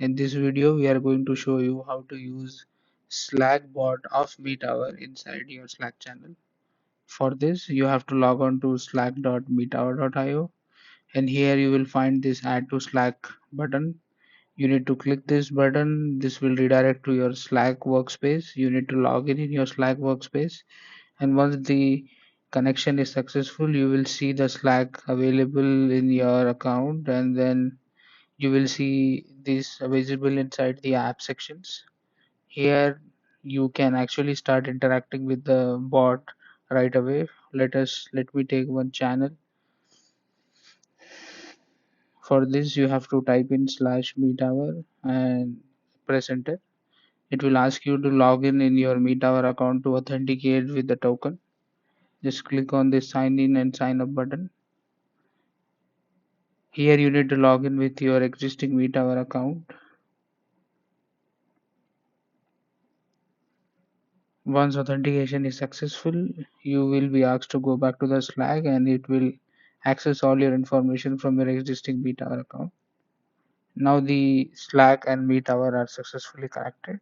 In this video, we are going to show you how to use Slack bot of MeetHour inside your Slack channel. For this, you have to log on to slack.meethour.io, and here you will find this Add to Slack button. You need to click this button. This will redirect to your Slack workspace. You need to log in your Slack workspace, and once the connection is successful, you will see the Slack available in your account, and then you will see this visible inside the app sections. Here you can actually start interacting with the bot right away. Let me take one channel. For this you have to type in slash meet hour and press enter. It will ask you to log in your meet hour account to authenticate with the token. Just click on this sign in and sign up button. Here you need to log in with your existing meet hour account. Once authentication is successful, you will be asked to go back to the Slack, and it will access all your information from your existing MeetHour account. Now the Slack and MeetHour are successfully connected.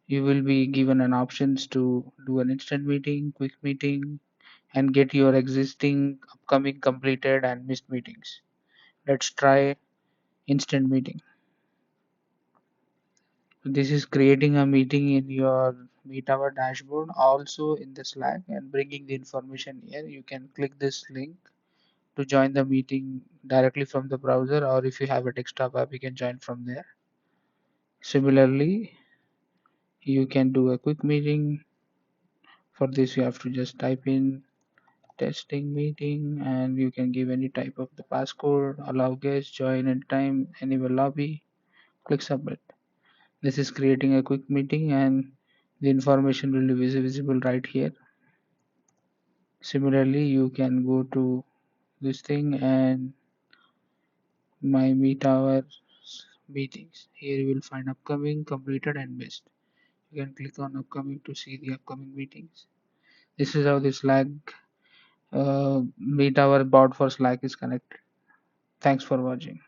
You will be given an options to do an instant meeting, quick meeting, and get your existing, upcoming, completed, and missed meetings. Let's try instant meeting. This is creating a meeting in your MeetHour dashboard, also in the Slack, and bringing the information here. You can click this link to join the meeting directly from the browser, or if you have a desktop app, you can join from there. Similarly, you can do a quick meeting. For this, you have to just type in testing meeting, and you can give any type of the passcode, allow guests, join anytime, anywhere lobby, click submit. This is creating a quick meeting, and the information will be visible right here. Similarly, you can go to this thing and my meet hour meetings. Here you will find upcoming, completed, and missed. You can click on upcoming to see the upcoming meetings. This is how the Slack meet hour bot for Slack is connected. Thanks for watching.